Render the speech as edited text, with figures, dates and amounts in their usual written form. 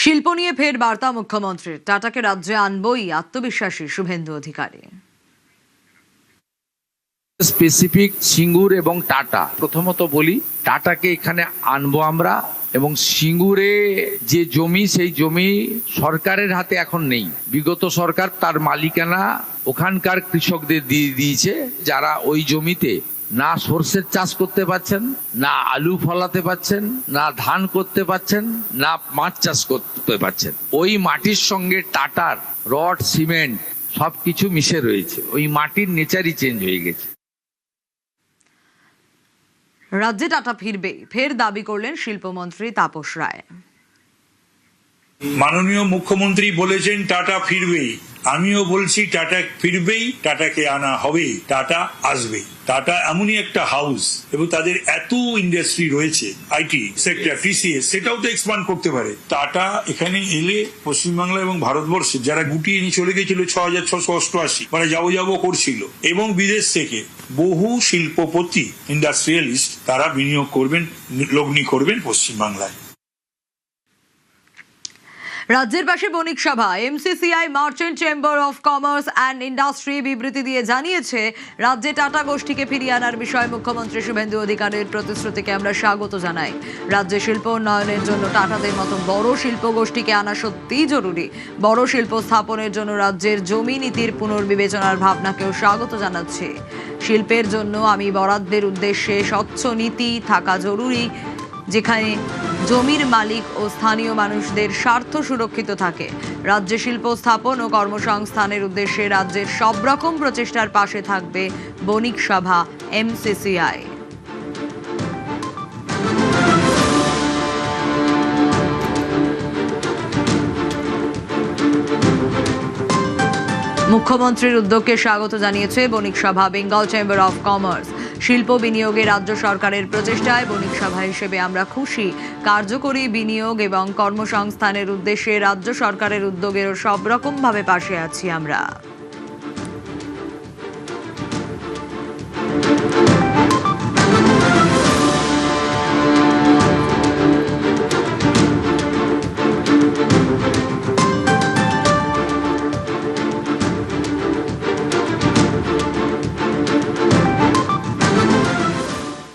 শিল্প নিয়ে ফের বার্তা মুখ্যমন্ত্রীর। টাটাকে রাজ্যে আনবই আত্মবিশ্বাসী শুভেন্দু অধিকারী। স্পেসিফিক সিঙ্গুর এবং টাটা, প্রথমত বলি টাটাকে এখানে আনবো আমরা, এবং সিঙ্গুরে যে জমি সেই জমি সরকারের হাতে এখন নেই। বিগত সরকার তার মালিকানা ওখানকার কৃষকদের দিয়ে দিয়েছে, যারা ওই জমিতে না সর্ষের চাষ করতে পারছেন, না আলু ফলাতে পারছেন, না ধান করতে পারছেন, না মাছ চাষ করতে পারছেন। ওই মাটির সঙ্গে টাটার রড সিমেন্ট সবকিছু মিশে রয়েছে। ওই মাটির নেচারই চেঞ্জ হয়ে গেছে। রাজ্যে টাটা ফিরবে, ফের দাবি করলেন শিল্পমন্ত্রী তাপস রায়। মাননীয় মুখ্যমন্ত্রী বলেছেন টাটা ফিরবেই, আমিও বলছি টাটা ফিরবেই, টাটাকে আনা হবেই, টাটা আসবেই। টাটা এমনই একটা হাউস এবং তাদের এত ইন্ডাস্ট্রি রয়েছে, আইটি সেক্টর, টিসিএস, সেটাও তো এক্সপান্ড করতে পারে। টাটা এখানে এলে পশ্চিমবাংলা এবং ভারতবর্ষে যারা গুটিয়ে নিয়ে চলে গেছিল 6,688, মানে যাবো করছিল, এবং বিদেশ থেকে বহু শিল্পপতি ইন্ডাস্ট্রিয়ালিস্ট তারা বিনিয়োগ করবেন, লগ্নি করবেন পশ্চিমবাংলায়। রাজ্যের পাশে বণিক সভা। MCCI merchant chamber of commerce and industry বিবৃতি দিয়ে জানিয়েছে, রাজ্যে টাটা গোষ্ঠীকে ফিরিয়ে আনার বিষয়ে মুখ্যমন্ত্রী শুভেন্দু অধিকারীর প্রতিশ্রুতিকে আমরা স্বাগত জানাই। রাজ্যে শিল্প উন্নয়নের জন্য টাটাদের মতো বড় শিল্প গোষ্ঠীকে আনা সত্যিই জরুরি। বড় শিল্প স্থাপনের জন্য রাজ্যের জমি নীতির পুনর্বিবেচনার ভাবনাকেও স্বাগত জানাচ্ছি। শিল্পের জন্য আমি বরাদ্দের উদ্দেশ্যে স্বচ্ছ নীতি থাকা জরুরি, যেখানে জমির মালিক ও স্থানীয় মানুষদের স্বার্থ সুরক্ষিত থাকে। রাজ্যে শিল্প স্থাপন ও কর্মসংস্থানের উদ্দেশ্যে রাজ্যের সব রকম প্রচেষ্টার পাশে থাকবে বণিক সভা এমসিসিআই। মুখ্যমন্ত্রীর উদ্যোগকে স্বাগত জানিয়েছে বণিক সভা, বেঙ্গল চেম্বার অফ কমার্স। শিল্প বিনিয়োগে রাজ্য সরকারের প্রচেষ্টায় বণিক সভা হিসেবে আমরা খুশি। কার্যকরী বিনিয়োগ এবং কর্মসংস্থানের উদ্দেশ্যে রাজ্য সরকারের উদ্যোগেরও সব রকম ভাবে পাশে আছি আমরা।